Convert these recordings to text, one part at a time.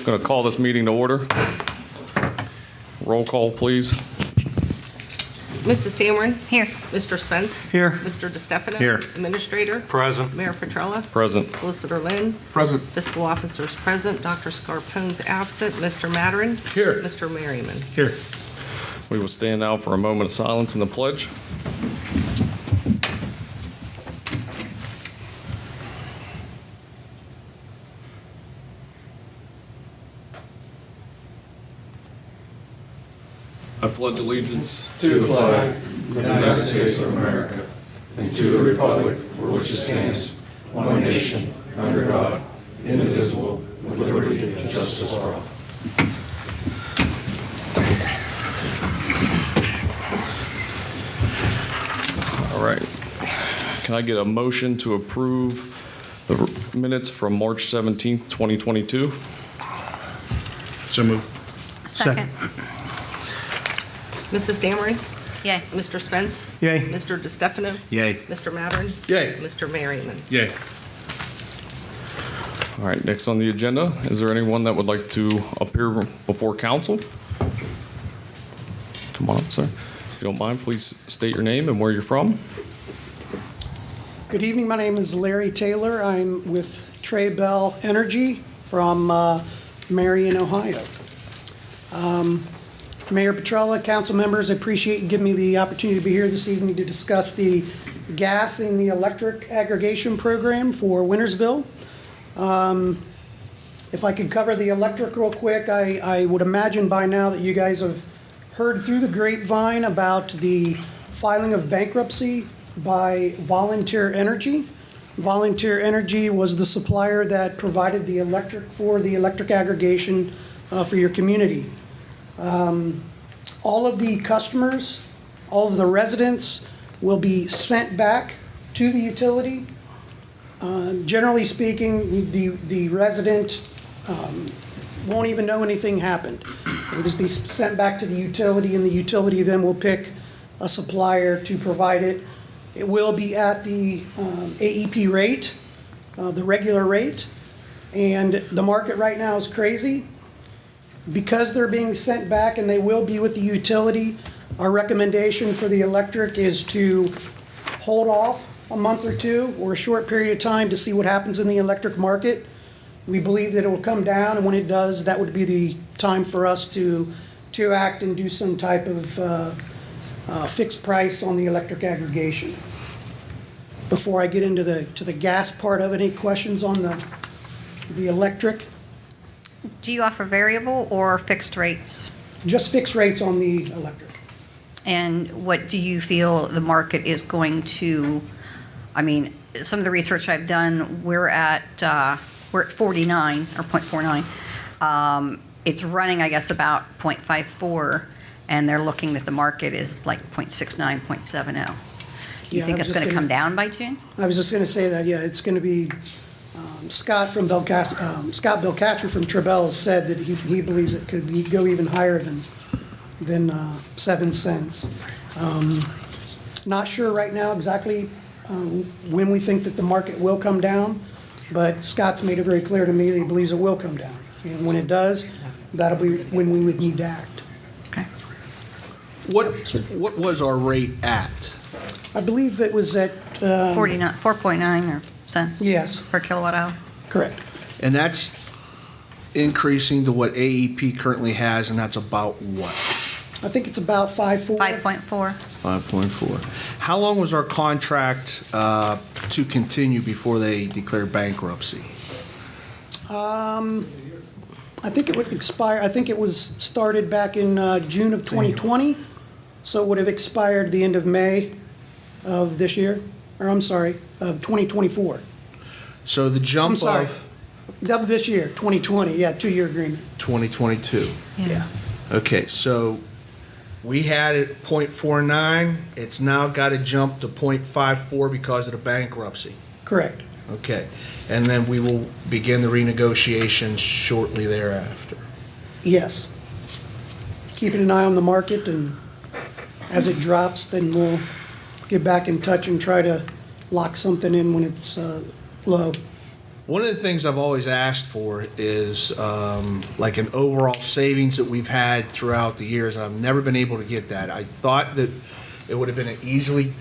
Going to call this meeting to order. Roll call, please. Mrs. Cameron? Here. Mr. Spence? Here. Mr. DeStefano? Here. Administrator? Present. Mayor Petrella? Present. Solicitor Lynn? Present. Fiscal Officers present. Dr. Scarpone's absent. Mr. Matterin? Here. Mr. Merriman? Here. We will stand now for a moment of silence in the pledge. I pledge allegiance to the flag of the United States of America and to the republic for which it stands, one nation, under God, indivisible, with liberty and justice for all. All right. Can I get a motion to approve the minutes from March 17th, 2022? So moved. Second. Mrs. Cameron? Yay. Mr. Spence? Yay. Mr. DeStefano? Yay. Mr. Matterin? Yay. Mr. Merriman? Yay. All right, next on the agenda, is there anyone that would like to appear before council? Come on up, sir. If you don't mind, please state your name and where you're from. Good evening. My name is Larry Taylor. I'm with Trey Bell Energy from Marion, Ohio. Mayor Petrella, council members, I appreciate you giving me the opportunity to be here this evening to discuss the gas and the electric aggregation program for Wintersville. If I could cover the electric real quick, I would imagine by now that you guys have heard through the grapevine about the filing of bankruptcy by Volunteer Energy. Volunteer Energy was the supplier that provided the electric for the electric aggregation for your community. All of the customers, all of the residents will be sent back to the utility. Generally speaking, the resident won't even know anything happened. It'll just be sent back to the utility, and the utility then will pick a supplier to provide it. It will be at the AEP rate, the regular rate, and the market right now is crazy. Because they're being sent back and they will be with the utility, our recommendation for the electric is to hold off a month or two or a short period of time to see what happens in the electric market. We believe that it will come down, and when it does, that would be the time for us to act and do some type of fixed price on the electric aggregation. Before I get into the gas part of it, any questions on the electric? Do you offer variable or fixed rates? Just fixed rates on the electric. And what do you feel the market is going to, I mean, some of the research I've done, we're at 49 or 0.49. It's running, I guess, about 0.54, and they're looking that the market is like 0.69, 0.70. Do you Yeah, think I it's was going to just come gonna- down by June? I was just going to say that, yeah, it's going to be, Scott Scott Belcatcher from Trebell said that he believes it could go even higher than 7 cents. Not sure right now exactly when we think that the market will come down, but Scott's made it very clear to me that he believes it will come down. And when it does, that'll be when we would need to act. Okay. What was our rate at? I believe it was at, 4.9 or cents yes, per kilowatt hour. correct. And that's increasing to what AEP currently has, and that's about what? I think it's about 5.4. 5.4. 5.4. How long was our contract to continue before they declared bankruptcy? I think it would expire, I think it was started back in June of 2020, so it would have expired the end of May of this year, or I'm sorry, of 2024. So the jump I'm sorry, of of this year, 2020, yeah, 2-year agreement. 2022. Yeah. Okay, so we had it 0.49. It's now got to jump to 0.54 because of the bankruptcy. Correct. Okay, and then we will begin the renegotiations shortly thereafter. Yes. Keeping an eye on the market, and as it drops, then we'll get back in touch and try to lock something in when it's low. One of the things I've always asked for is like an overall savings that we've had throughout the years, and I've never been able to get that. I thought that it would have been an easily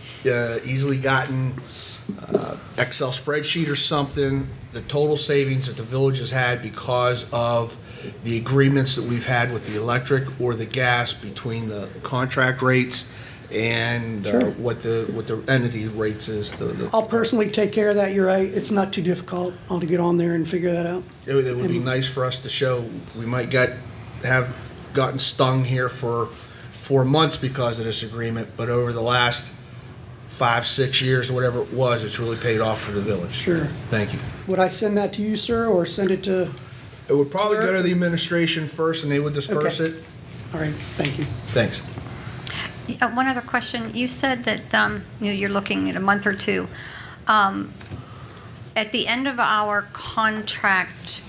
gotten Excel spreadsheet or something, the total savings that the village has had because of the agreements that we've had with the electric or the gas between the contract rates and Sure. what the entity rates is. I'll personally take care of that, you're right. It's not too difficult. I'll get on there and figure that out. It would be nice for us to show. We might have gotten stung here for 4 months because of this agreement, but over the last 5-6 years or whatever it was, it's really paid off for the village. Sure. Thank you. Would I send that to you, sir, or send it to, It would probably go to the administration first and they would disperse Okay. it. all right, thank you. Thanks. One other question. You said that you're looking at a month or two. At the end of our contract,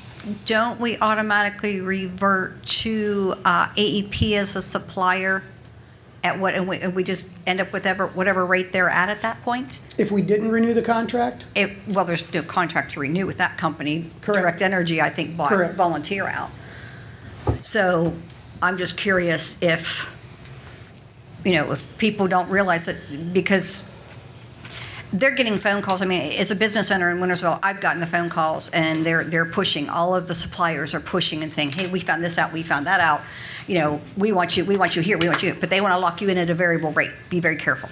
don't we automatically revert to AEP as a supplier at what, and we just end up with whatever rate they're at that point? If we didn't renew the contract, Well, there's no contract to renew with that company. Correct. Direct Energy, I think, bought Correct. Volunteer out. So I'm just curious if people don't realize it, because they're getting phone calls. I mean, as a business owner in Wintersville, I've gotten the phone calls, and they're pushing. All of the suppliers are pushing and saying, "Hey, we found this out. We found that out. We want you here. We want you here." But they want to lock you in at a variable rate. Be very careful.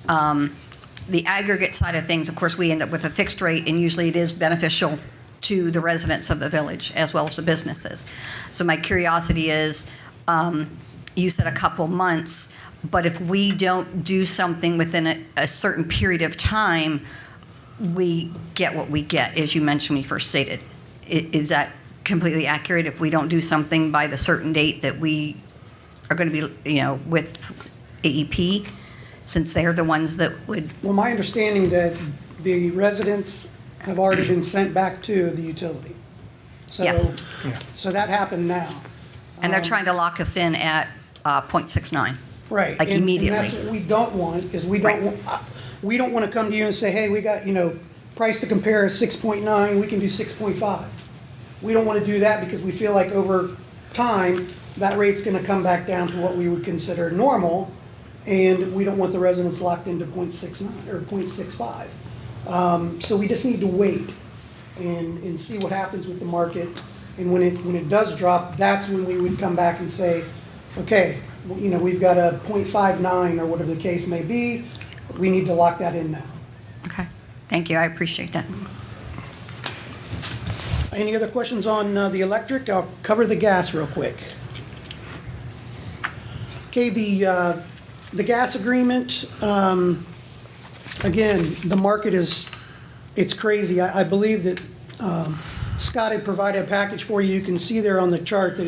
The aggregate side of things, of course, we end up with a fixed rate, and usually it is beneficial to the residents of the village as well as the businesses. So my curiosity is, you said a couple months. But if we don't do something within a certain period of time, we get what we get, as you mentioned when you first stated. Is that completely accurate? If we don't do something by the certain date that we are going to be, with AEP, since they're the ones that would... well, my understanding that the residents have already been sent back to the utility. Yes. So that happened now. And they're trying to lock us in at 0.69. Right. Like And immediately. that's what we don't want, is we don't, we don't want to come to you and say, hey, we got, price to compare is 6.9, we can do 6.5. We don't want to do that because we feel like over time, that rate's going to come back down to what we would consider normal, and we don't want the residents locked into 0.69 or 0.65. So we just need to wait and see what happens with the market. And when it does drop, that's when we would come back and say, okay, we've got a 0.59 or whatever the case may be. We need to lock that in now. Okay. Thank you. I appreciate that. Any other questions on the electric? I'll cover the gas real quick. Okay, the gas agreement, again, the market it's crazy. I believe that Scott had provided a package for you. You can see there on the chart that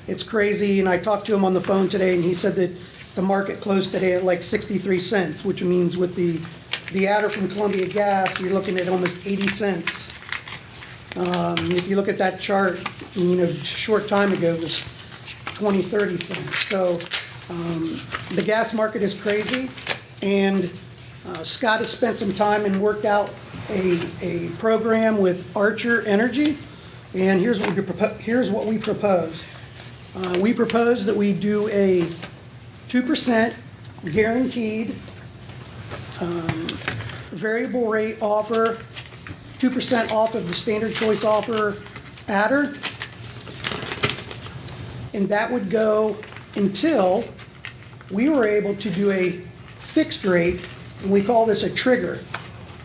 it's crazy. And I talked to him on the phone today, and he said that the market closed today at like 63 cents, which means with the adder from Columbia Gas, you're looking at almost 80 cents. If you look at that chart, a short time ago, it was 20, 30 cents. So the gas market is crazy, and Scott has spent some time and worked out a program with Archer Energy, and here's what we propose. We propose that we do a 2% guaranteed variable rate offer, 2% off of the standard choice offer adder, and that would go until we were able to do a fixed rate, and we call this a trigger.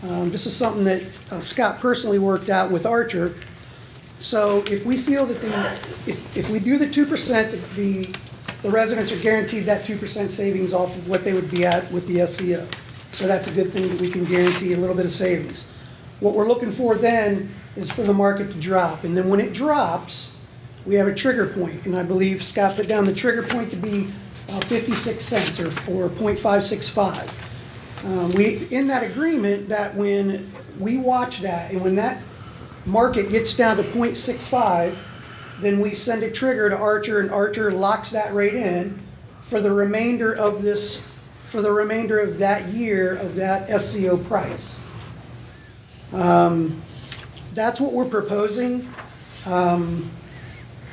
This is something that Scott personally worked out with Archer. So if we feel that if we do the 2%, the residents are guaranteed that 2% savings off of what they would be at with the SCO. So that's a good thing that we can guarantee a little bit of savings. What we're looking for then is for the market to drop. And then when it drops, we have a trigger point. And I believe Scott put down the trigger point to be 56 cents or 0.565. In that agreement, that when we watch that, and when that market gets down to 0.65, then we send a trigger to Archer, and Archer locks that rate in for the remainder of that year of that SCO price. that's what we're proposing.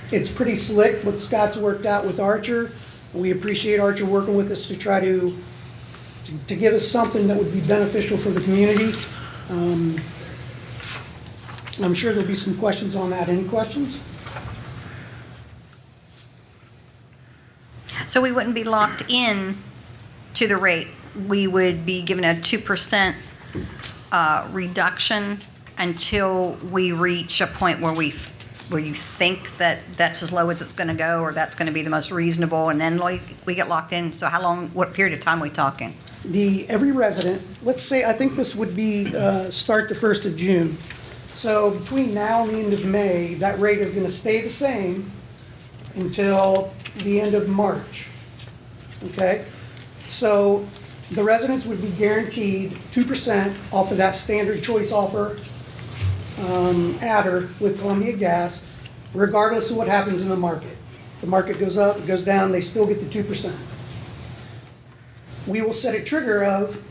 It's pretty slick what Scott's worked out with Archer. We appreciate Archer working with us to try to give us something that would be beneficial for the community. I'm sure there'll be some questions on that. Any questions? So we wouldn't be locked in to the rate. We would be given a 2% reduction until we reach a point where you think that that's as low as it's going to go, or that's going to be the most reasonable, and then we get locked in. So how long, what period of time are we talking? Every resident, let's say, I think this would be, start the 1st of June. So between now and the end of May, that rate is gonna stay the same until the end of March, okay? So the residents would be guaranteed 2% off of that standard choice offer adder with Columbia Gas, regardless of what happens in the market. The market goes up, it goes down, they still get the 2%. We will set a trigger of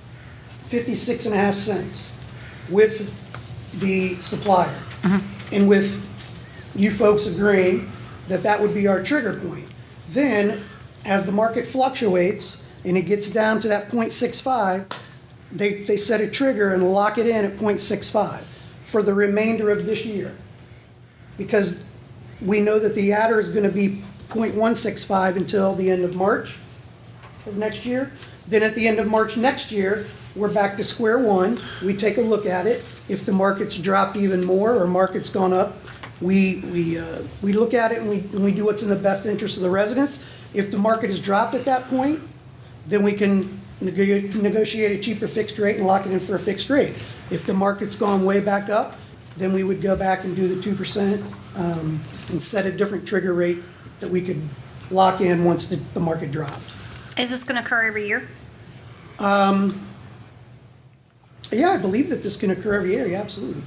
56.5 cents with the supplier. And with you folks agreeing that that would be our trigger point. Then, as the market fluctuates and it gets down to that 0.65, they set a trigger and lock it in at 0.65 for the remainder of this year. Because we know that the adder is gonna be 0.165 until the end of March of next year. Then at the end of March next year, we're back to square one. We take a look at it. If the market's dropped even more or market's gone up, we look at it and we do what's in the best interest of the residents. If the market is dropped at that point, then we can negotiate a cheaper fixed rate and lock it in for a fixed rate. If the market's gone way back up, then we would go back and do the 2% and set a different trigger rate that we could lock in once the market dropped. Is this going to occur every year? Yeah, I believe that this can occur every year, yeah, absolutely.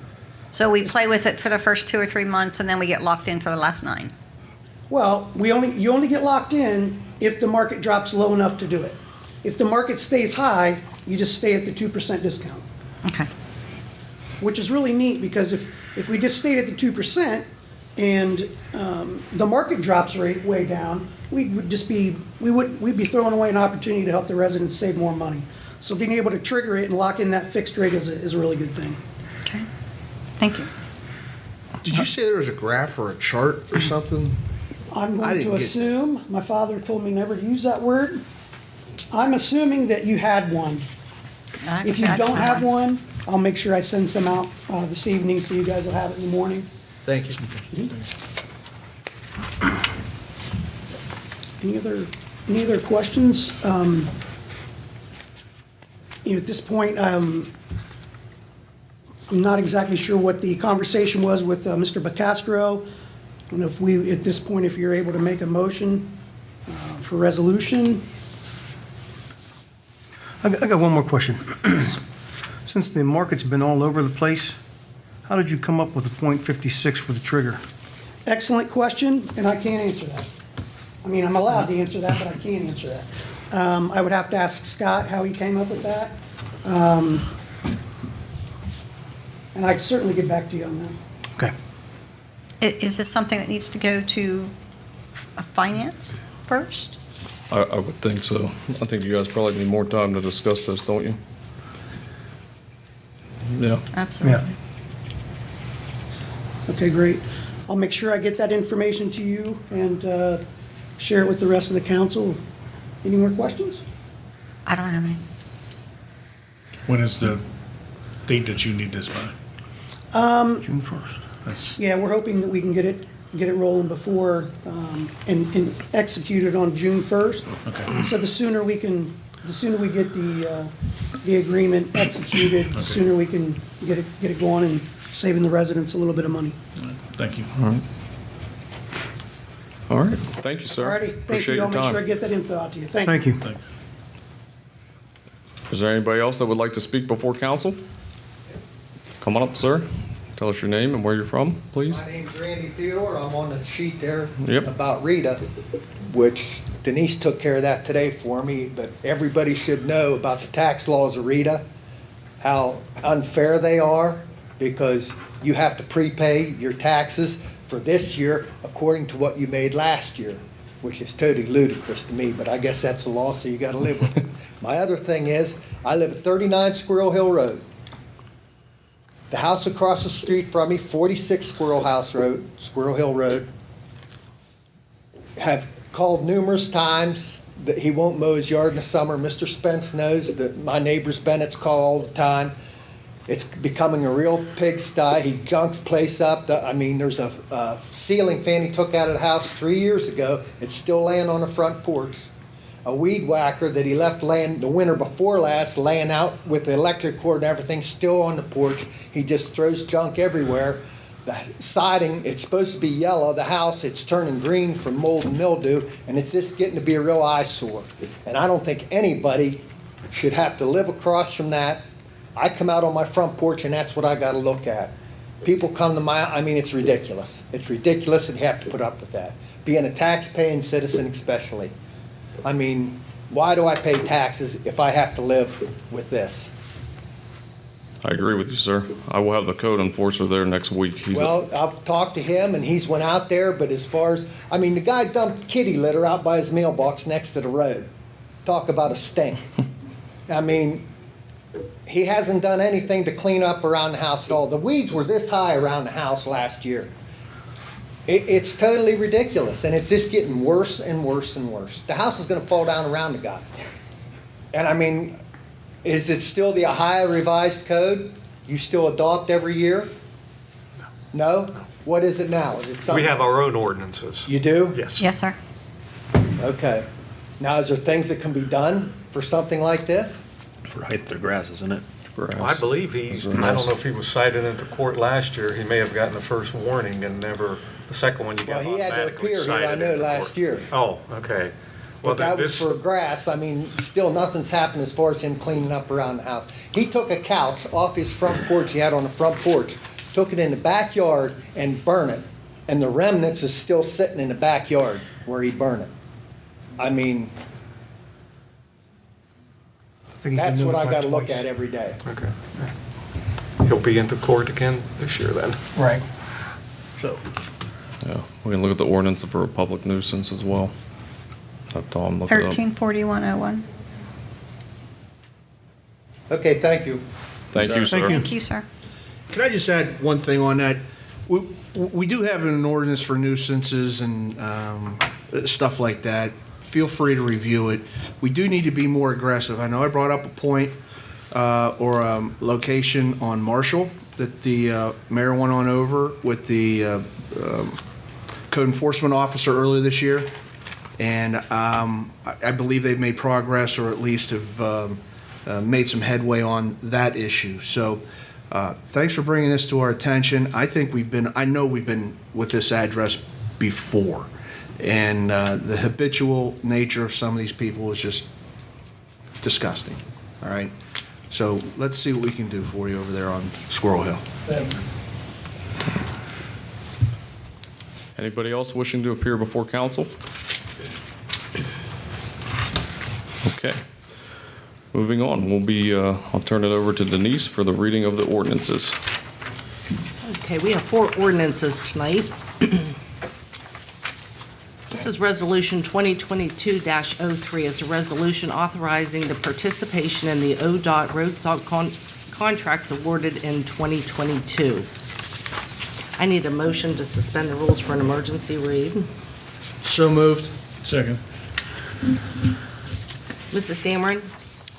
So we play with it for the first 2 or 3 months, and then we get locked in for the last 9? Well, you only get locked in if the market drops low enough to do it. If the market stays high, you just stay at the 2% discount, Okay. which is really neat because if we just stayed at the 2% and the market drops way down, we'd be throwing away an opportunity to help the residents save more money. So being able to trigger it and lock in that fixed rate is a really good thing. Okay. Thank you. Did you say there was a graph or a chart or something? I'm I going didn't to get- assume, my father told me never to use that word. I'm assuming that you had one. If you don't have one, I'll make sure I send some out this evening so you guys will have it in the morning. Thank you. Any other questions? At this point, I'm not exactly sure what the conversation was with Mr. Bacastro. And if at this point, if you're able to make a motion for resolution. I got one more question. Since the market's been all over the place, how did you come up with the .56 for the trigger? Excellent question, and I can't answer that. I mean, I'm allowed to answer that, but I can't answer that. I would have to ask Scott how he came up with that. And I can certainly get back to you on that. Okay. Is this something that needs to go to finance first? I would think so. I think you guys probably need more time to discuss this, don't you? Yeah. Absolutely. Okay, great. I'll make sure I get that information to you and share it with the rest of the council. Any more questions? I don't have any. When is the date that you need this by? June 1st. That's, Yeah, we're hoping that we can get it rolling before and execute it on June 1st. Okay. So the sooner we get the agreement executed, the sooner we can get it going and saving the residents a little bit of money. thank you. All right. Thank you, sir. Alrighty, thank Appreciate you. your I'll make sure I time. get that info out to you. Thank you. Thank you. Is there anybody else that would like to speak before council? Come on up, sir. Tell us your name and where you're from, please. My name's Randy Theodore. I'm on the sheet there Yep. about Rita, which Denise took care of that today for me, but everybody should know about the tax laws of Rita, how unfair they are, because you have to prepay your taxes for this year according to what you made last year, which is totally ludicrous to me, but I guess that's the law, so you gotta live with it. My other thing is, I live at 39 Squirrel Hill Road. The house across the street from me, 46 Squirrel Hill Road, have called numerous times that he won't mow his yard in the summer. Mr. Spence knows that my neighbors Bennett's call all the time. It's becoming a real pigsty. He junks the place up. There's a ceiling fan he took out of the house 3 years ago. It's still laying on the front porch. A weed whacker that he left laying the winter before last, laying out with the electric cord and everything, still on the porch. He just throws junk everywhere. The siding, it's supposed to be yellow. The house, it's turning green from mold and mildew, and it's just getting to be a real eyesore. And I don't think anybody should have to live across from that. I come out on my front porch, and that's what I got to look at. People come to it's ridiculous. It's ridiculous, and you have to put up with that. Being a tax-paying citizen especially. Why do I pay taxes if I have to live with this? I agree with you, sir. I will have the code enforcer there next week. Well, I've talked to him, and he's went out there, but as far as, the guy dumped kitty litter out by his mailbox next to the road. Talk about a stink. He hasn't done anything to clean up around the house at all. The weeds were this high around the house last year. It's totally ridiculous, and it's just getting worse and worse and worse. The house is going to fall down around the guy. And is it still the Ohio Revised Code you still adopt every year? No? What is it now? Is it something? We have our own ordinances. You do? Yes. Yes, sir. Okay. Now, is there things that can be done for something like this? For height of the grass, isn't it? Well, I believe I don't know if he was cited into court last year. He may have gotten the first warning and never, the second one you got Well, he had to automatically appear here, I cited know, into last court. year. Oh, okay. Well, But that then was for grass. Still nothing's happened as far as him cleaning up around the house. He took a couch off his front porch he had on the front porch, took it in the backyard and burned it. And the remnants is still sitting in the backyard where he burned it. That's what I gotta look at every day. Okay. He'll be into court again this year then. Right. So, Yeah, we can look at the ordinance for a public nuisance as well. Have Tom look it up. 134101. Okay, thank you. Thank you, sir. Thank you, sir. Can I just add one thing on that? We do have an ordinance for nuisances and stuff like that. Feel free to review it. We do need to be more aggressive. I know I brought up a point or a location on Marshall that the mayor went on over with the code enforcement officer earlier this year. And I believe they've made progress, or at least have made some headway on that issue. So thanks for bringing this to our attention. I know we've been with this address before. And the habitual nature of some of these people is just disgusting. All right? So let's see what we can do for you over there on Squirrel Hill. Anybody else wishing to appear before council? Okay. Moving on, I'll turn it over to Denise for the reading of the ordinances. Okay, we have 4 ordinances tonight. This is Resolution 2022-03. It's a resolution authorizing the participation in the ODOT road salt contracts awarded in 2022. I need a motion to suspend the rules for an emergency read. So moved. Second. Mrs. Dameron?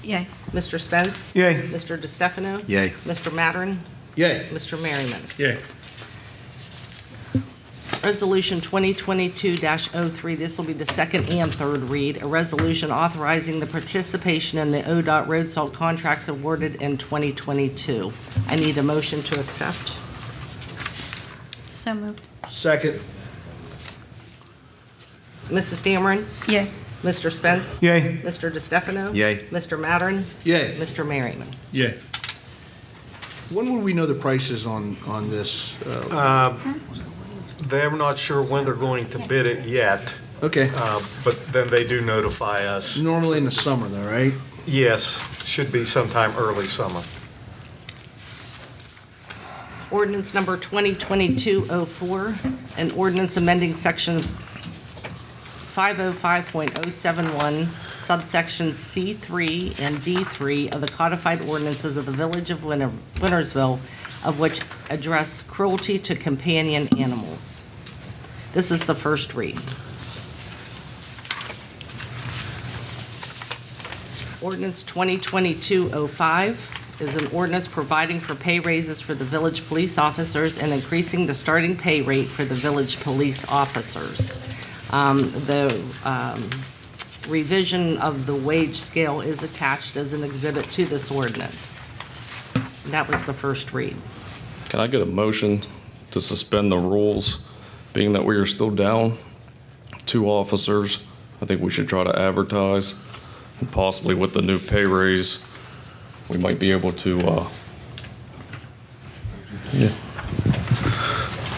Yay. Mr. Spence? Yay. Mr. DeStefano? Yay. Mr. Mattern? Yay. Mr. Merriman? Yeah. Resolution 2022-03, this will be the second and third read. A resolution authorizing the participation in the ODOT road salt contracts awarded in 2022. I need a motion to accept. So moved. Second. Mrs. Dameron? Yay. Mr. Spence? yay. Mr. DeStefano? Yay. Mr. Mattern? Yay. Mr. Merriman? Yeah. When will we know the prices on this? They're not sure when they're going to bid it yet, Okay. but then they do notify us. Normally in the summer though, right? Yes, should be sometime early summer. Ordinance number 2022-04, an ordinance amending section 505.071, subsections C3 and D3 of the codified ordinances of the Village of Wintersville, of which address cruelty to companion animals. This is the first read. Ordinance 2022-05 is an ordinance providing for pay raises for the village police officers and increasing the starting pay rate for the village police officers. The revision of the wage scale is attached as an exhibit to this ordinance. That was the first read. Can I get a motion to suspend the rules, being that we are still down 2 officers? I think we should try to advertise, and possibly with the new pay raise, we might be able to,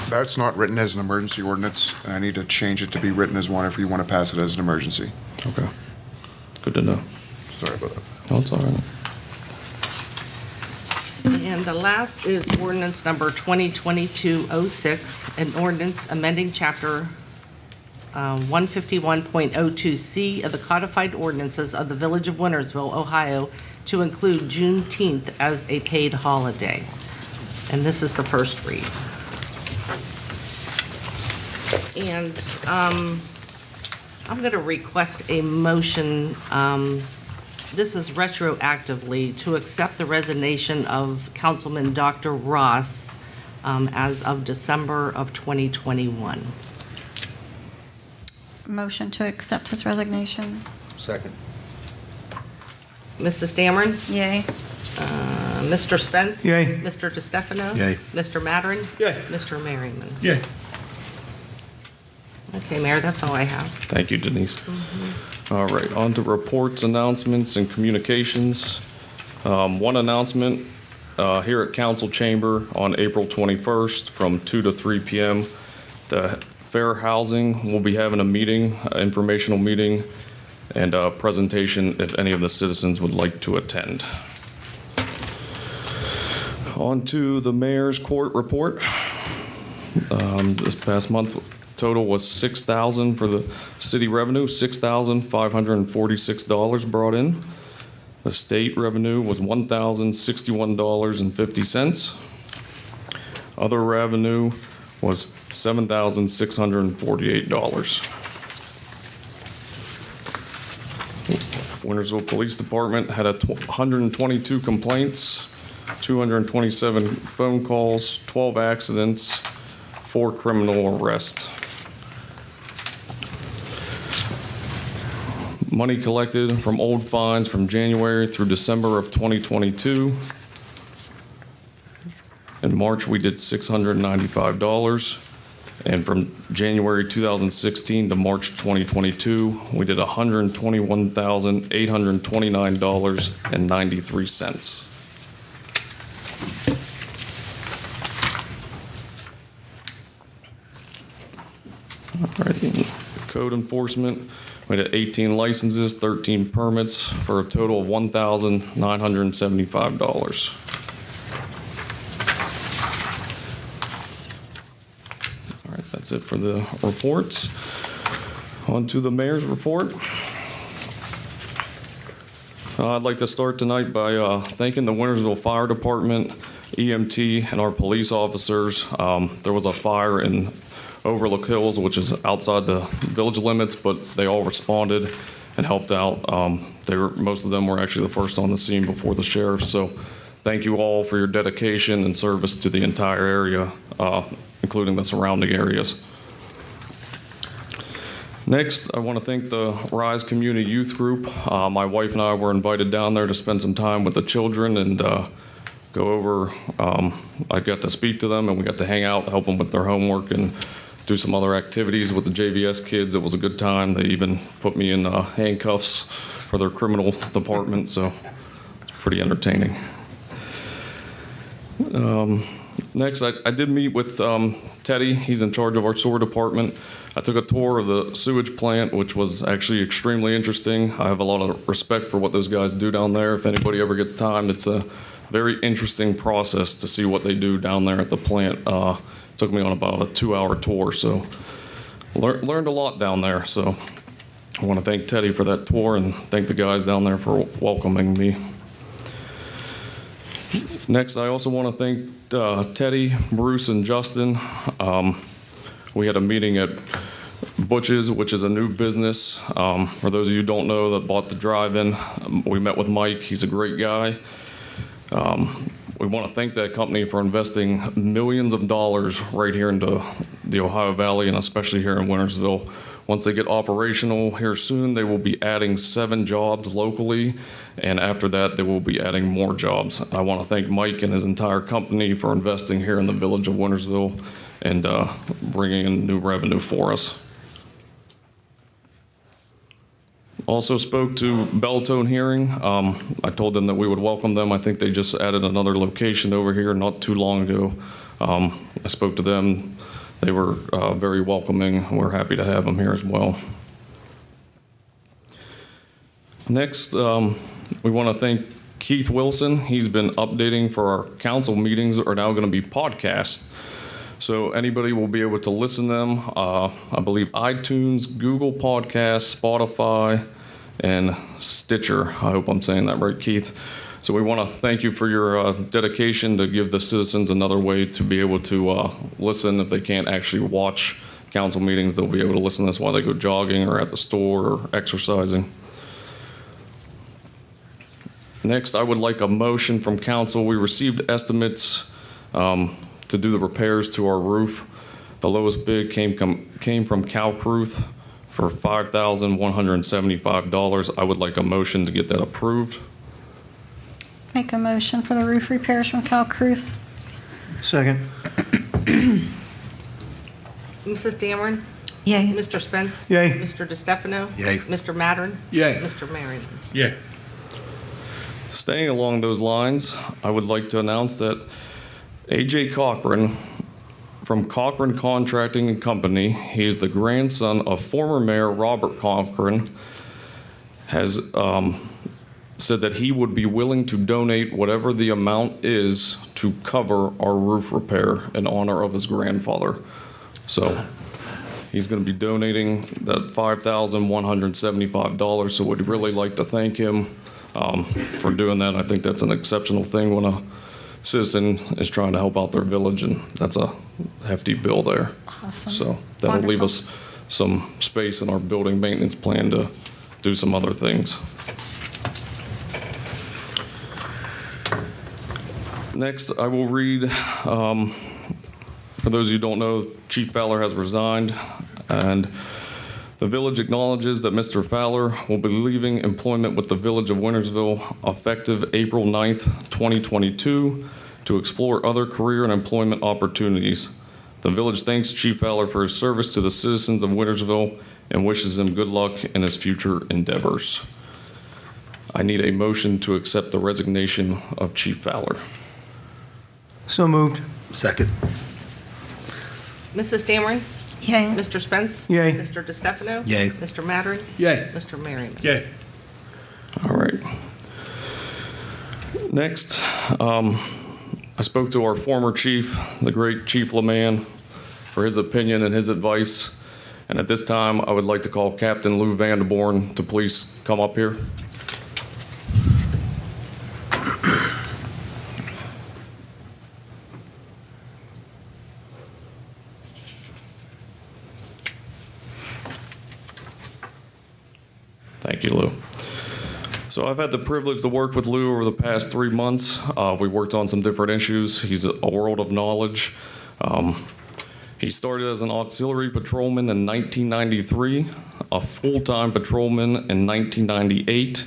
That's not written as an emergency ordinance. I need to change it to be written as one if you want to pass it as an emergency. okay. Good to know. Sorry about that. No, it's all right. And the last is ordinance number 2022-06, an ordinance amending chapter 151.02C of the codified ordinances of the Village of Wintersville, Ohio, to include Juneteenth as a paid holiday. And this is the first read. And I'm going to request a motion, this is retroactively, to accept the resignation of Councilman Dr. Ross as of December of 2021. Motion to accept his resignation. Second. Mrs. Dameron? Yay. Mr. Spence? Yay. Mr. DeStefano? Yay. Mr. Mattern? Yay. Mr. Merriman? Yeah. Okay, Mayor, that's all I have. Thank you, Denise. All right, on to reports, announcements, and communications. One announcement, here at Council Chamber on April 21st from 2 to 3 p.m., the Fair Housing will be having a meeting, informational meeting, and a presentation if any of the citizens would like to attend. On to the mayor's court report. This past month, total was $6,000 for the city revenue, $6,546 brought in. The state revenue was $1,061.50. Other revenue was $7,648. Wintersville Police Department had 122 complaints, 227 phone calls, 12 accidents, 4 criminal arrests. Money collected from old fines from January through December of 2022. In March, we did $695. And from January 2016 to March 2022, we did $121,829.93. All right, code enforcement, we had 18 licenses, 13 permits for a total of $1,975. All right, that's it for the reports. On to the mayor's report. I'd like to start tonight by thanking the Wintersville Fire Department, EMT, and our police officers. There was a fire in Overlook Hills, which is outside the village limits, but they all responded and helped out. Most of them were actually the first on the scene before the sheriff. So thank you all for your dedication and service to the entire area, including the surrounding areas. Next, I want to thank the Rise Community Youth Group. My wife and I were invited down there to spend some time with the children and go over. I got to speak to them and we got to hang out, help them with their homework and do some other activities with the JVS kids. It was a good time. They even put me in handcuffs for their criminal department, so it's pretty entertaining. Next, I did meet with Teddy. He's in charge of our sewer department. I took a tour of the sewage plant, which was actually extremely interesting. I have a lot of respect for what those guys do down there. If anybody ever gets time, it's a very interesting process to see what they do down there at the plant. Took me on about a 2-hour tour, so learned a lot down there. So I want to thank Teddy for that tour and thank the guys down there for welcoming me. Next, I also want to thank Teddy, Bruce, and Justin. We had a meeting at Butch's, which is a new business. For those of you who don't know that bought the drive-in, we met with Mike. He's a great guy. We want to thank that company for investing millions of dollars right here into the Ohio Valley and especially here in Wintersville. Once they get operational here soon, they will be adding 7 jobs locally, and after that, they will be adding more jobs. I want to thank Mike and his entire company for investing here in the village of Wintersville and bringing in new revenue for us. Also spoke to Belltone Hearing. I told them that we would welcome them. I think they just added another location over here not too long ago. I spoke to them. They were very welcoming. We're happy to have them here as well. Next, we want to thank Keith Wilson. He's been updating for our council meetings are now going to be podcasts. So anybody will be able to listen to them. I believe iTunes, Google Podcasts, Spotify, and Stitcher. I hope I'm saying that right, Keith. So we want to thank you for your dedication to give the citizens another way to be able to listen. If they can't actually watch council meetings, they'll be able to listen to this while they go jogging or at the store or exercising. Next, I would like a motion from council. We received estimates to do the repairs to our roof. The lowest bid came from Calcruth for $5,175. I would like a motion to get that approved. Make a motion for the roof repairs from Calcruth. Second. Mrs. Dameron? Yay. Mr. Spence? Yay. Mr. DeStefano? Yay. Mr. Mattern? Yay. Mr. Merriman? Yeah. Staying along those lines, I would like to announce that A.J. Cochran from Cochran Contracting and Company, he's the grandson of former Mayor Robert Cochran, has said that he would be willing to donate whatever the amount is to cover our roof repair in honor of his grandfather. So he's going to be donating that $5,175. So we'd really like to thank him for doing that. I think that's an exceptional thing when a citizen is trying to help out their village, and that's a hefty bill there. Awesome. So that'll leave us some space in our building maintenance plan to do some other things. Next, I will read, for those of you who don't know, Chief Fowler has resigned, and the village acknowledges that Mr. Fowler will be leaving employment with the village of Wintersville effective April 9th, 2022, to explore other career and employment opportunities. The village thanks Chief Fowler for his service to the citizens of Wintersville and wishes him good luck in his future endeavors. I need a motion to accept the resignation of Chief Fowler. So moved. Second. Mrs. Dameron? Yay. Mr. Spence? Yay. Mr. DeStefano? Yay. Mr. Mattern? Yay. Mr. Merriman? Yeah. All right. Next, I spoke to our former chief, the great Chief LeMan, for his opinion and his advice. And at this time, I would like to call Captain Lou Vanderborn to please come up here. Thank you, Lou. So I've had the privilege to work with Lou over the past 3 months. We worked on some different issues. He's a world of knowledge. He started as an auxiliary patrolman in 1993, a full-time patrolman in 1998.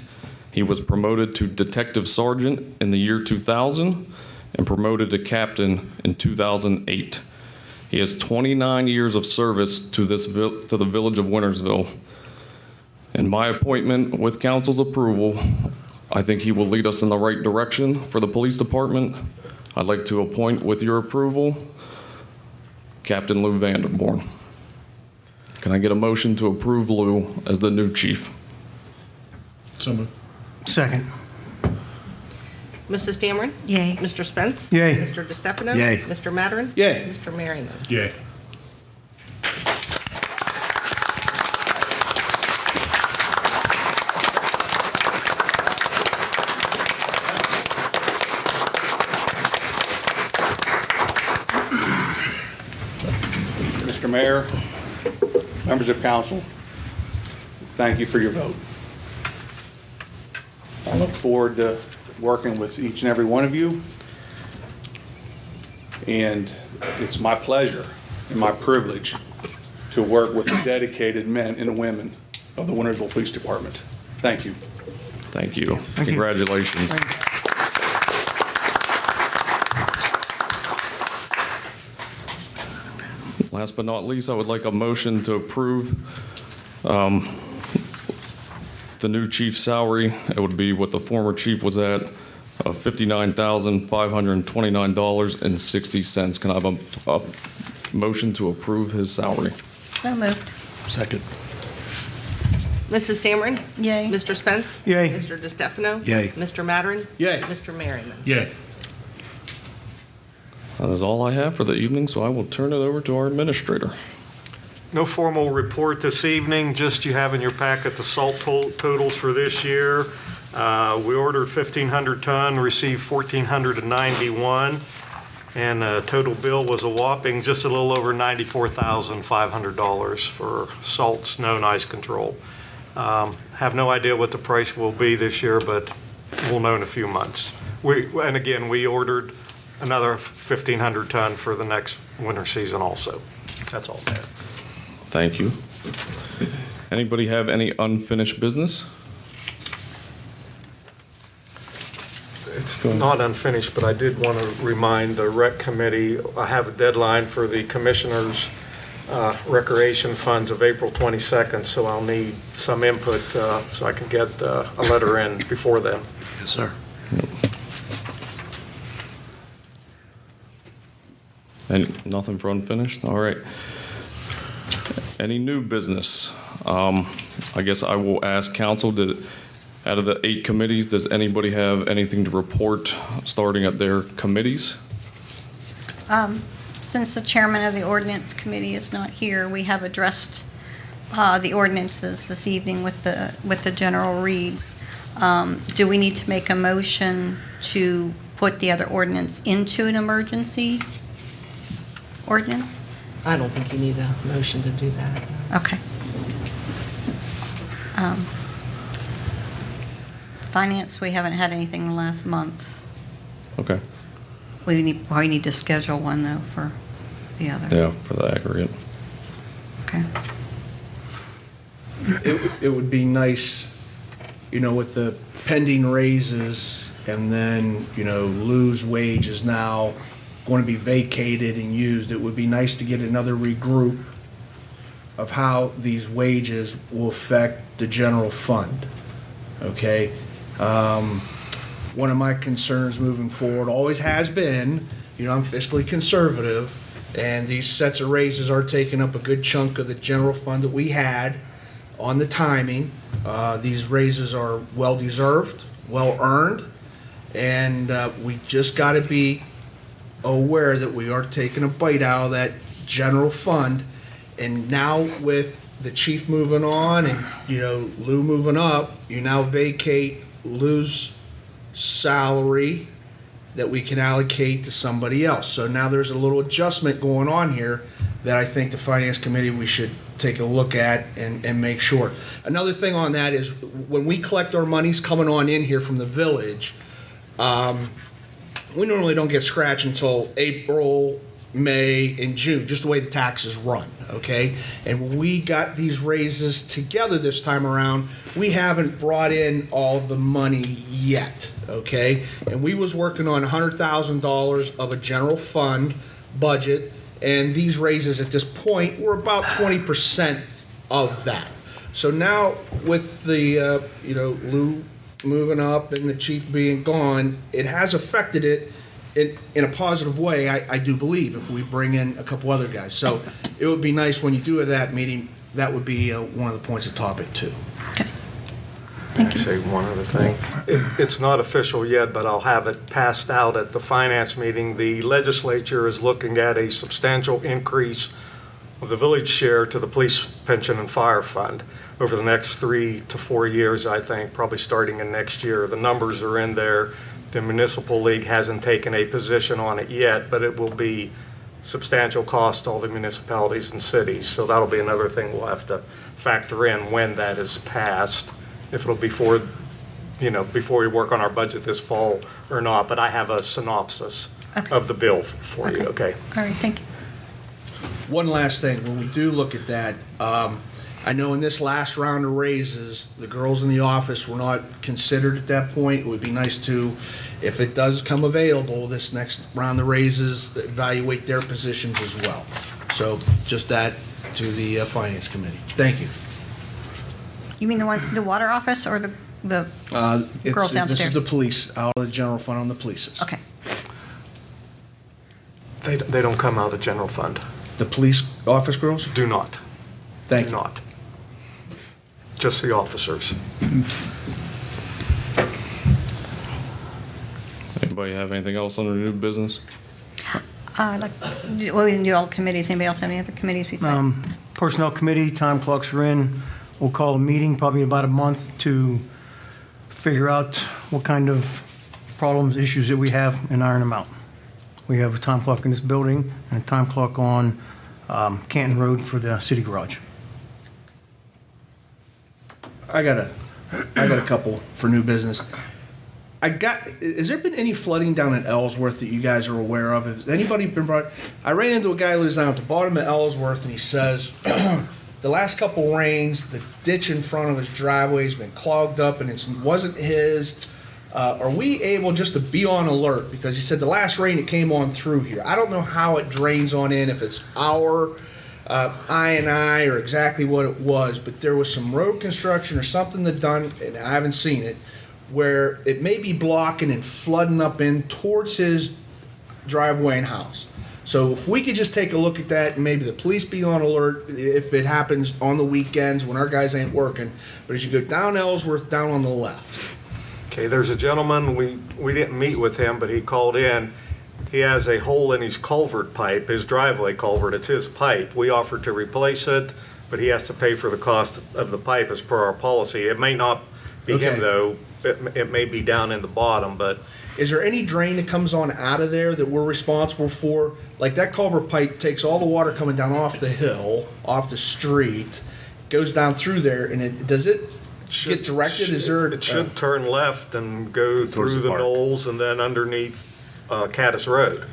He was promoted to detective sergeant in the year 2000 and promoted to captain in 2008. He has 29 years of service to the village of Wintersville. In my appointment with council's approval, I think he will lead us in the right direction for the police department. I'd like to appoint, with your approval, Captain Lou Vanderborn. Can I get a motion to approve Lou as the new chief? So moved. Second. Mrs. Dameron? Yay. Mr. Spence? Yay. Mr. DeStefano? Yay. Mr. Mattern? Yay. Mr. Merriman? Yeah. Mr. Mayor, members of council, thank you for your vote. I look forward to working with each and every one of you. And it's my pleasure and my privilege to work with the dedicated men and women of the Wintersville Police Department. Thank you. Thank you. you. Congratulations. Last but not least, I would like a motion to approve the new chief's salary. It would be what the former chief was at, $59,529.60. Can I have a motion to approve his salary? So moved. Second. Mrs. Dameron? Yay. Mr. Spence? Yay. Mr. DeStefano? Yay. Mr. Mattern? Yay. Mr. Merriman? Yeah. That is all I have for the evening, so I will turn it over to our administrator. No formal report this evening, just you have in your packet the salt totals for this year. We ordered 1,500 ton, received 1,491, and the total bill was a whopping just a little over $94,500 for salt, snow, and ice control. Have no idea what the price will be this year, but we'll know in a few months. And again, we ordered another 1,500 ton for the next winter season also. That's all there. Thank you. Anybody have any unfinished business? It's not unfinished, but I did want to remind the rec committee, I have a deadline for the commissioners' recreation funds of April 22nd, so I'll need some input so I can get a letter in before then. Yes, sir. And nothing for unfinished? All right. Any new business? I guess I will ask council, out of the 8 committees, does anybody have anything to report starting at their committees? Since the chairman of the ordinance committee is not here, we have addressed the ordinances this evening with the general reads. Do we need to make a motion to put the other ordinance into an emergency ordinance? I don't think you need a motion to do that. Okay. Finance, we haven't had anything in the last month. Okay. We probably need to schedule one, though, for the other. Yeah, for the aggregate. Okay. It would be nice, with the pending raises and then, Lou's wage is now going to be vacated and used. It would be nice to get another regroup of how these wages will affect the general fund, okay? One of my concerns moving forward always has been, I'm fiscally conservative, and these sets of raises are taking up a good chunk of the general fund that we had on the timing. These raises are well-deserved, well-earned, and we just got to be aware that we are taking a bite out of that general fund. And now with the chief moving on and, Lou moving up, you now vacate Lou's salary that we can allocate to somebody else. So now there's a little adjustment going on here that I think the finance committee, we should take a look at and make sure. Another thing on that is when we collect our monies coming on in here from the village, we normally don't get scratched until April, May, and June, just the way the taxes run, okay? And when we got these raises together this time around, we haven't brought in all the money yet, okay? And we was working on $100,000 of a general fund budget, and these raises at this point were about 20% of that. So now with the, Lou moving up and the chief being gone, it has affected it in a positive way, I do believe, if we bring in a couple other guys. So it would be nice when you do that meeting, that would be one of the points of topic too. Okay. Thank you. Say one other thing. It's not official yet, but I'll have it passed out at the finance meeting. The legislature is looking at a substantial increase of the village share to the police pension and fire fund over the next 3 to 4 years, I think, probably starting in next year. The numbers are in there. The municipal league hasn't taken a position on it yet, but it will be substantial cost to all the municipalities and cities. So that'll be another thing we'll have to factor in when that is passed, if it'll be before we work on our budget this fall or not. But I have a synopsis of the bill for you, okay? All right, thank you. One last thing, when we do look at that, I know in this last round of raises, the girls in the office were not considered at that point. It would be nice to, if it does come available, this next round of raises, evaluate their positions as well. So just that to the Finance Committee. Thank you. You mean the water office or the girls downstairs? This is the police, out of the general fund on the polices. Okay. They don't come out of the general fund. The police office girls? Do not. Thank Do you. not. Just the officers. Anybody have anything else under new business? We didn't do all committees. Anybody else have any other committees besides? Personnel Committee, time clocks are in. We'll call a meeting probably about a month to figure out what kind of problems, issues that we have and iron them out. We have a time clock in this building and a time clock on Canton Road for the city garage. I got a couple for new business. Has there been any flooding down at Ellsworth that you guys are aware of? Has anybody been brought? I ran into a guy who lives down at the bottom of Ellsworth, and he says the last couple rains, the ditch in front of his driveway has been clogged up, and it wasn't his. Are we able just to be on alert? Because he said the last rain it came on through here. I don't know how it drains on in, if it's our I or exactly what it was, but there was some road construction or something that done, and I haven't seen it, where it may be blocking and flooding up in towards his driveway and house. So if we could just take a look at that, and maybe the police be on alert if it happens on the weekends when our guys ain't working. But as you go down Ellsworth, down on the left. Okay, there's a gentleman, we didn't meet with him, but he called in. He has a hole in his culvert pipe, his driveway culvert. It's his pipe. We offered to replace it, but he has to pay for the cost of the pipe as per our policy. It may not be him, though. It may be down in the bottom, but... Is there any drain that comes on out of there that we're responsible for? Like that culvert pipe takes all the water coming down off the hill, off the street, goes down through there, and does it get directed? It should turn left and go through the knolls and then underneath Caddis Road.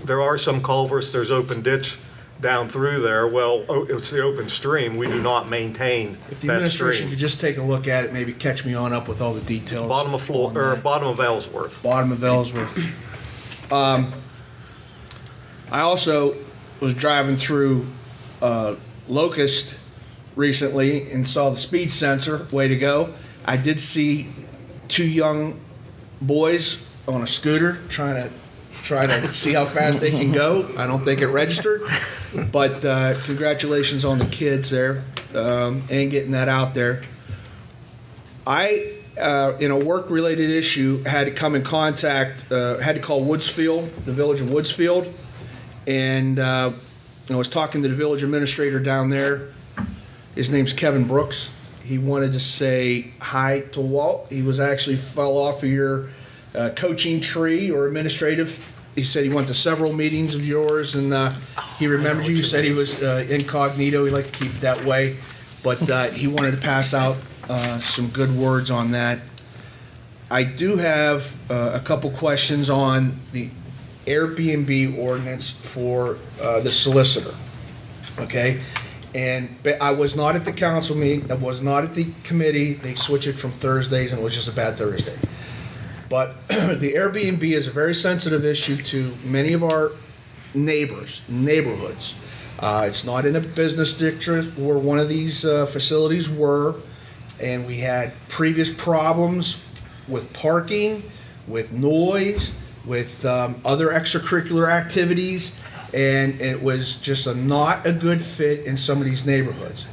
There are some culverts, there's open ditch down through there. Well, it's the open stream. We do not maintain If the that administration stream. could just take a look at it, maybe catch me on up with all the details. Bottom of Ellsworth. Bottom of Ellsworth. I also was driving through Locust recently and saw the speed sensor. Way to go. I did see 2 young boys on a scooter trying to see how fast they can go. I don't think it registered, but congratulations on the kids there and getting that out there. I, in a work-related issue, had to come in contact, had to call Woodsfield, the village of Woodsfield, and I was talking to the village administrator down there. His name's Kevin Brooks. He wanted to say hi to Walt. He was actually fell off of your coaching tree or administrative. He said he went to several meetings of yours, and he remembered you. He said he was incognito. He liked to keep it that way. But he wanted to pass out some good words on that. I do have a couple questions on the Airbnb ordinance for the solicitor. Okay? And I was not at the council meeting. I was not at the committee. They switched it from Thursdays, and it was just a bad Thursday. But the Airbnb is a very sensitive issue to many of our neighborhoods. It's not in a business district where one of these facilities were, and we had previous problems with parking, with noise, with other extracurricular activities, and it was just not a good fit in some of these neighborhoods.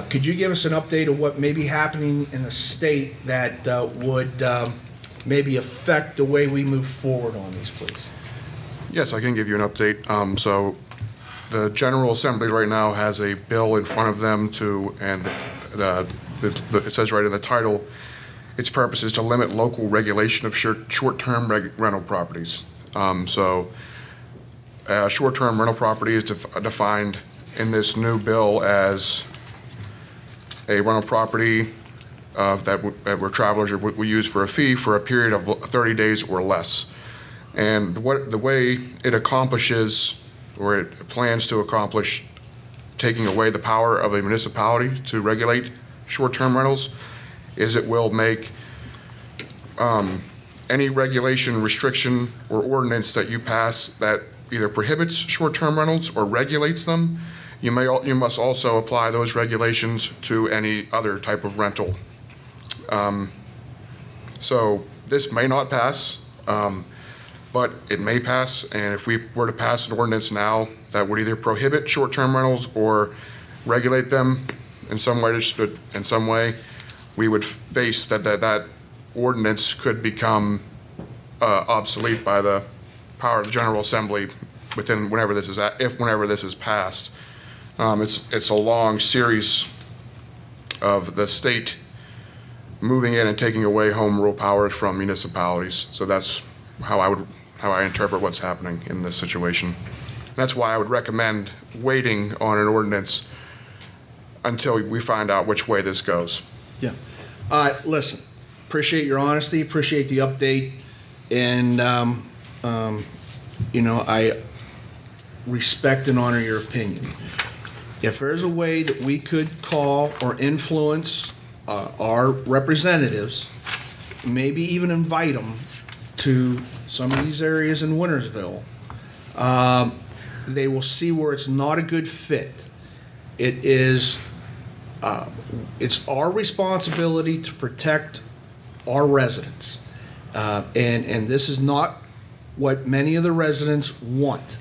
Could you give us an update of what may be happening in the state that would maybe affect the way we move forward on these, please? Yes, I can give you an update. So the General Assembly right now has a bill in front of them it says right in the title, its purpose is to limit local regulation of short-term rental properties. Short-term rental property is defined in this new bill as a rental property where travelers will use for a fee for a period of 30 days or less. And the way it accomplishes, or it plans to accomplish, taking away the power of a municipality to regulate short-term rentals, is it will make any regulation, restriction, or ordinance that you pass that either prohibits short-term rentals or regulates them, you must also apply those regulations to any other type of rental. So this may not pass, but it may pass, and if we were to pass an ordinance now that would either prohibit short-term rentals or regulate them in some way, we would face that ordinance could become obsolete by the power of the General Assembly whenever this is passed. It's a long series of the state moving in and taking away home rule powers from municipalities. So that's how I interpret what's happening in this situation. That's why I would recommend waiting on an ordinance until we find out which way this goes. Yeah. Listen, appreciate your honesty, appreciate the update, and I respect and honor your opinion. If there's a way that we could call or influence our representatives, maybe even invite them to some of these areas in Wintersville, they will see where it's not a good fit. It's our responsibility to protect our residents. And this is not what many of the residents want.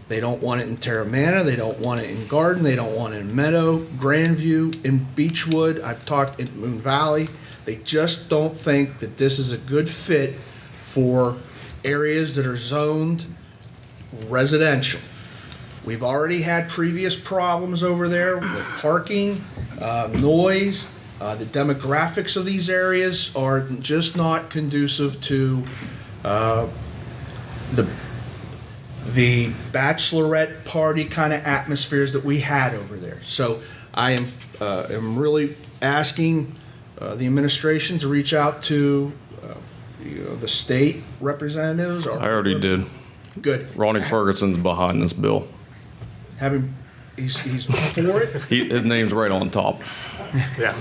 They don't want it in Terramana, they don't want it in Garden, they don't want it in Meadow, Grandview, in Beechwood, I've talked in Moon Valley. They just don't think that this is a good fit for areas that are zoned residential. We've already had previous problems over there with parking, noise. The demographics of these areas are just not conducive to the bachelorette party kind of atmospheres that we had over there. So I am really asking the administration to reach out to the state representatives. I already did. Good. Ronnie Ferguson's behind this bill. He's for it. His name's right on top. Yeah.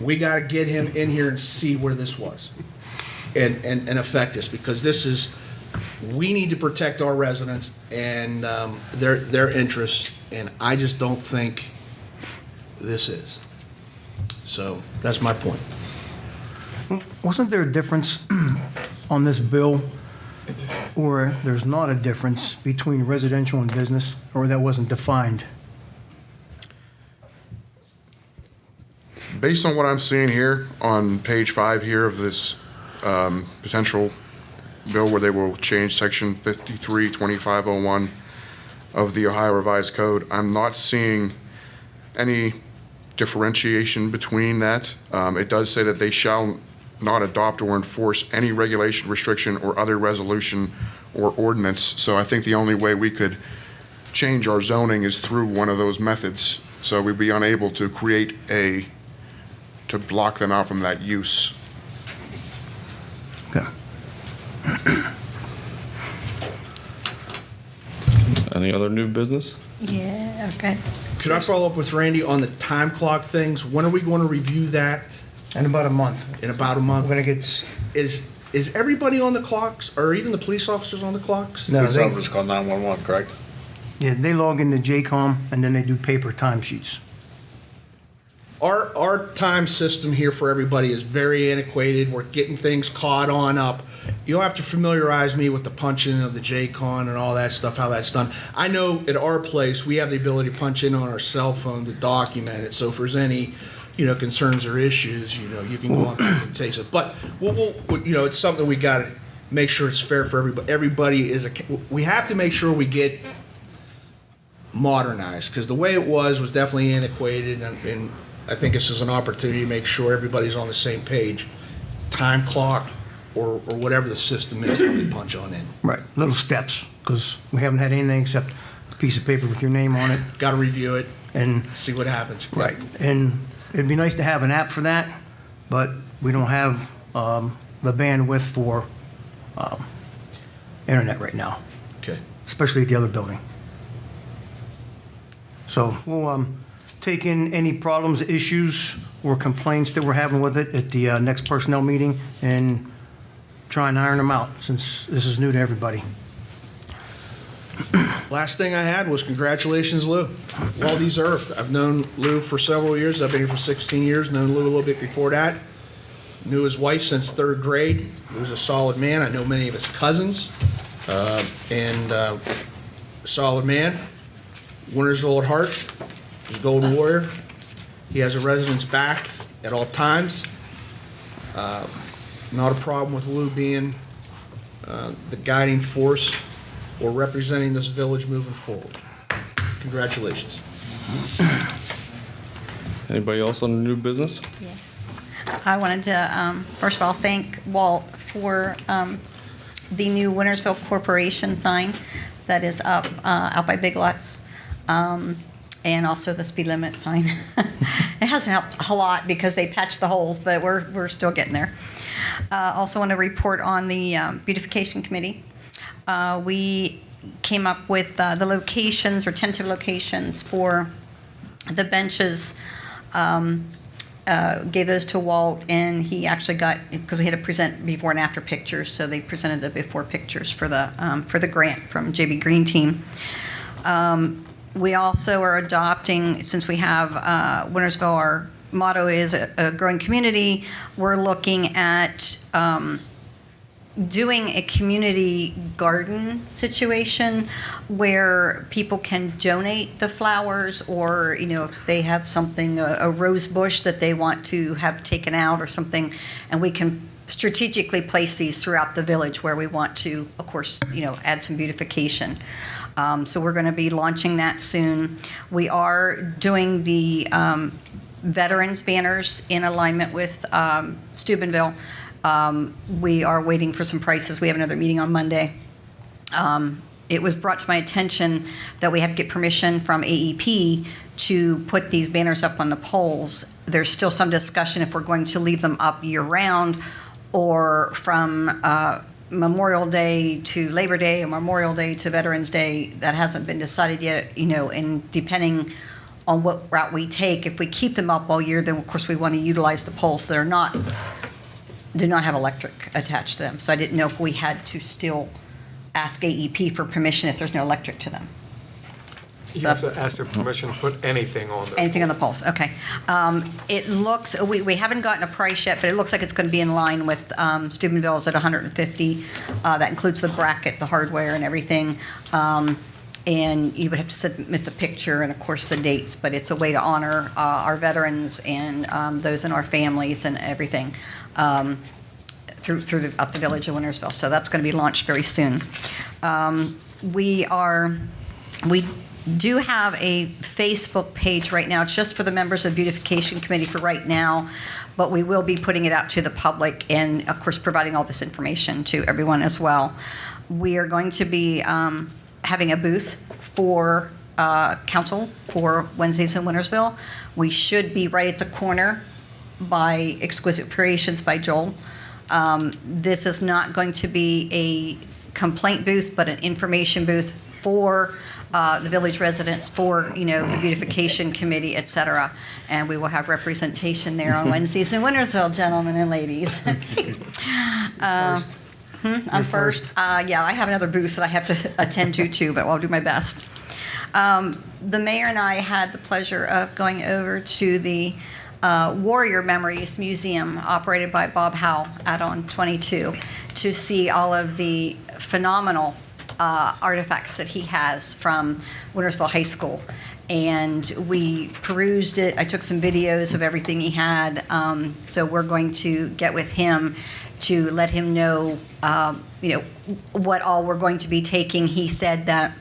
We got to get him in here and see where this was and affect this, because we need to protect our residents and their interests, and I just don't think this is. So that's my point. Wasn't there a difference on this bill, or there's not a difference between residential and business, or that wasn't defined? Based on what I'm seeing here on page 5 here of this potential bill where they will change section 532501 of the Ohio Revised Code, I'm not seeing any differentiation between that. It does say that they shall not adopt or enforce any regulation, restriction, or other resolution or ordinance. So I think the only way we could change our zoning is through one of those methods. So we'd be unable to to block them out from that use. Okay. Any other new business? Yeah, okay. Could I follow up with Randy on the time clock things? When are we going to review that? In about a month. In about a month? We're gonna get. Is everybody on the clocks, or even the police officers on the clocks? No, Police officers call 911, correct? Yeah, they log into JCOM and then they do paper timesheets. Our time system here for everybody is very antiquated. We're getting things caught on up. you'll have to familiarize me with the punch-in of the J-Con and all that stuff, how that's done. I know at our place, we have the ability to punch in on our cell phone to document it, so if there's any, concerns or issues, you can go on and take it. But, it's something we gotta make sure it's fair for everybody. We have to make sure we get modernized, because the way it was definitely antiquated, and I think this is an opportunity to make sure everybody's on the same page. Time clock, or whatever the system is that we punch on in. Right, little steps, because we haven't had anything except a piece of paper with your name on it. Got to review it and see what happens. Right, and it'd be nice to have an app for that, but we don't have the bandwidth for internet right now, Okay. especially at the other building. So we'll take in any problems, issues, or complaints that we're having with it at the next personnel meeting and try and iron them out, since this is new to everybody. Last thing I had was congratulations, Lou. Well deserved. I've known Lou for several years. I've been here for 16 years. Known Lou a little bit before that. Knew his wife since third grade. He was a solid man. I know many of his cousins. Solid man. Wintersville at heart. He's a Golden Warrior. He has a residence back at all times. Not a problem with Lou being the guiding force or representing this village moving forward. Congratulations. Anybody else on the new business? I wanted to, first of all, thank Walt for the new Wintersville Corporation sign that is up out by Big Lots, and also the speed limit sign. It hasn't helped a lot because they patched the holes, but we're still getting there. Also want to report on the beautification committee. We came up with the locations or tentative locations for the benches. Gave those to Walt, and he actually got, because we had to present before and after pictures, so they presented the before pictures for the grant from JB Green Team. We also are adopting, since we have Wintersville, our motto is a growing community, we're looking at doing a community garden situation where people can donate the flowers, or if they have something, a rose bush that they want to have taken out or something, and we can strategically place these throughout the village where we want to, of course, add some beautification. So we're going to be launching that soon. We are doing the veterans banners in alignment with Steubenville. We are waiting for some prices. We have another meeting on Monday. It was brought to my attention that we have to get permission from AEP to put these banners up on the poles. There's still some discussion if we're going to leave them up year-round, or from Memorial Day to Labor Day, or Memorial Day to Veterans Day. That hasn't been decided yet, and depending on what route we take, if we keep them up all year, then of course we want to utilize the poles that do not have electric attached to them. So I didn't know if we had to still ask AEP for permission if there's no electric to them. You have to ask their permission to put anything on there. Anything on the poles, okay. It looks, we haven't gotten a price yet, but it looks like it's going to be in line with Steubenville's at $150. That includes the bracket, the hardware, and everything. And you would have to submit the picture and, of course, the dates, but it's a way to honor our veterans and those in our families and everything throughout the village of Wintersville. So that's going to be launched very soon. We do have a Facebook page right now. It's just for the members of the Beautification Committee for right now, but we will be putting it out to the public and, of course, providing all this information to everyone as well. We are going to be having a booth for council for Wednesdays in Wintersville. We should be right at the corner by Exquisite Creations by Joel. This is not going to be a complaint booth, but an information booth for the village residents, for the beautification committee, et cetera. And we will have representation there on Wednesdays in Wintersville, gentlemen and ladies. I'm first. Yeah, I have another booth that I have to attend to too, but I'll do my best. The mayor and I had the pleasure of going over to the Warrior Memories Museum operated by Bob Howe out on 22. to see all of the phenomenal artifacts that he has from Wintersville High School. And we perused it. I took some videos of everything he had. So we're going to get with him to let him know, what all we're going to be taking. He said that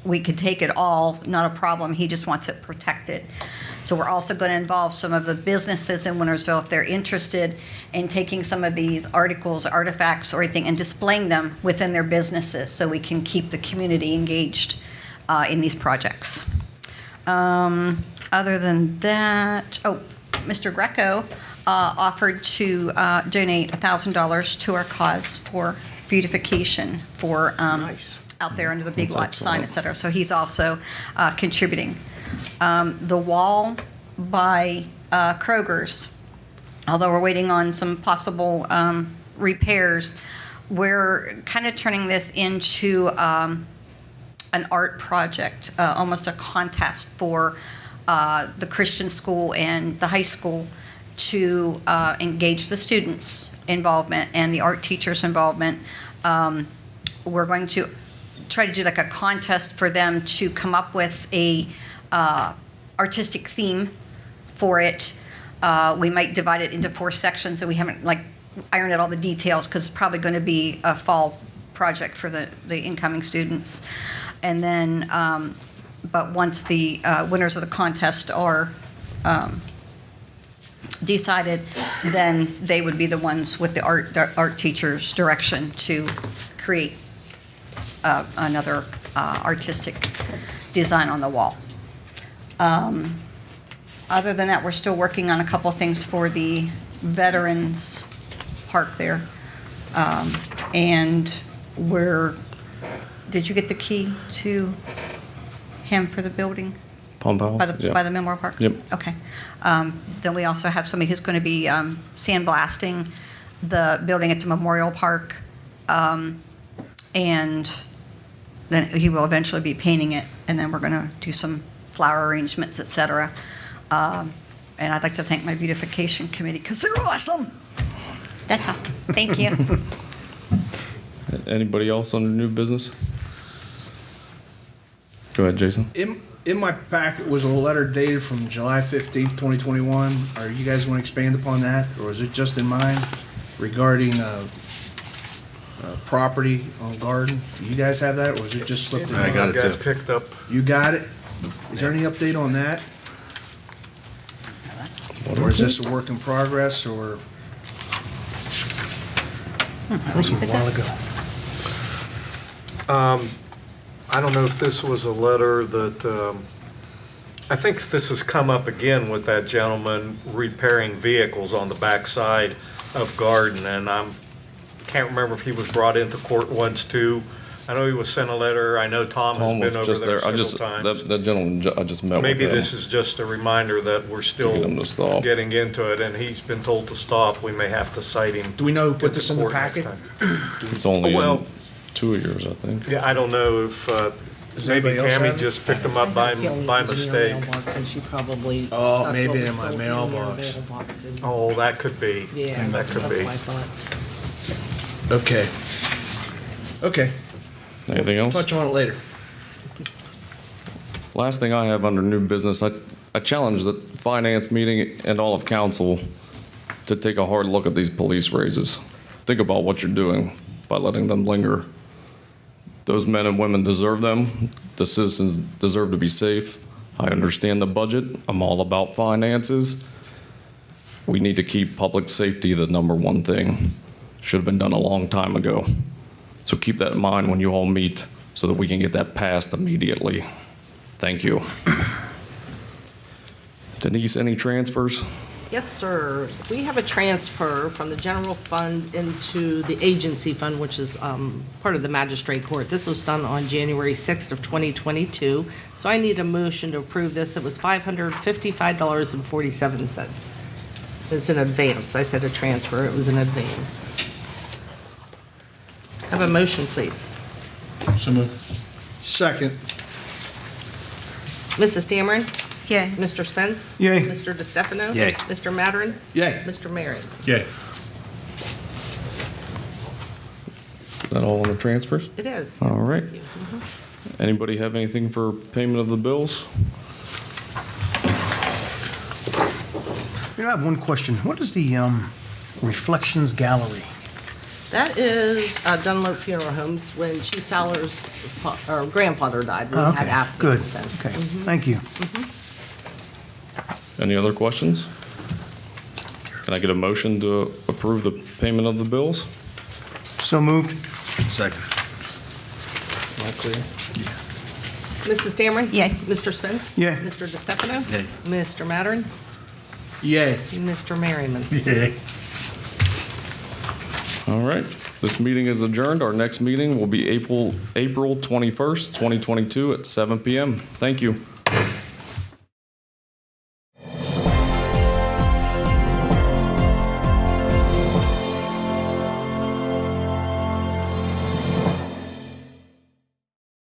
we could take it all, not a problem. He just wants it protected. So we're also going to involve some of the businesses in Wintersville if they're interested in taking some of these articles, artifacts, or anything, and displaying them within their businesses so we can keep the community engaged in these projects. Other than that, Mr. Greco offered to donate $1,000 to our cause for beautification for out there under the Big That's Watch sign, et excellent. cetera. So he's also contributing. The wall by Kroger's, although we're waiting on some possible repairs, we're kind of turning this into an art project, almost a contest for the Christian school and the high school to engage the students' involvement and the art teachers' involvement. We're going to try to do like a contest for them to come up with a artistic theme for it. We might divide it into 4 sections, and we haven't ironed out all the details because it's probably going to be a fall project for the incoming students. And then, but once the winners of the contest are decided, then they would be the ones with the art teacher's direction to create another artistic design on the wall. Other than that, we're still working on a couple things for the Veterans Park there. And did you get the key to him for the building? Pump house? By the Memorial Park? Yep. Okay. Then we also have somebody who's going to be sandblasting the building at the Memorial Park. And then he will eventually be painting it, and then we're going to do some flower arrangements, et cetera. And I'd like to thank my beautification committee because they're awesome. That's all. Thank you. Anybody else under new business? Go ahead, Jason. In my packet was a letter dated from July 15th, 2021. Are you guys going to expand upon that, or is it just in mine regarding property on Garden? Do you guys have that, or is it just slipped in? I got it You guys too. picked up. You got it? Is there any update on that? Or is this a work in progress, or? That was a while ago. I don't know if this was a letter that, I think this has come up again with that gentleman repairing vehicles on the backside of Garden, and can't remember if he was brought into court once too. I know he was sent a letter. I know Tom has Tom was been over just there there. several times. That gentleman, I just met with Maybe him. this is just a reminder that we're still Get him to stop. getting into it, and he's been told to stop. We may have to cite him. Do we know, put this in the court next packet? time. It's only Well- in 2 years, I think. Yeah, I don't know if, maybe anybody else Tammy have it? just picked them up by mistake. And she probably. Oh, stuck maybe what was in my still mailbox. their mailbox and- Oh, that could be. Yeah, That that's could what be. I thought. Okay. Okay, Anything else? touch on it later. Last thing I have under new business, I challenge the finance meeting and all of council to take a hard look at these police raises. Think about what you're doing by letting them linger. Those men and women deserve them. The citizens deserve to be safe. I understand the budget. I'm all about finances. We need to keep public safety the number one thing. Should have been done a long time ago. So keep that in mind when you all meet so that we can get that passed immediately. Thank you. Denise, any transfers? Yes, sir. We have a transfer from the general fund into the agency fund, which is part of the magistrate court. This was done on January 6th of 2022. So I need a motion to approve this. It was $555.47. It's an advance. I said a transfer. It was an advance. Have a motion, please. So moved. Second. Mrs. Dameron? Yay. Mr. Spence? Yay. Mr. DeStefano? Yay. Mr. Mattern? Yay. Mr. Marion? Yay. that all on the transfers? It is. All right. Thank you. Anybody have anything for payment of the bills? You know, I have one question. What is the Reflections Gallery? That is Dunlop Funeral Homes. When Chief Fowler's grandfather died, we had Okay, after. good. Okay, thank you. Any other questions? Can I get a motion to approve the payment of the bills? So moved. Second. Mrs. Dameron? Yay. Mr. Spence? Yay. Mr. DeStefano? Yay. Mr. Mattern? Yay. Mr. Merriman? All right, this meeting is adjourned. Our next meeting will be April 21st, 2022 at 7 PM. Thank you.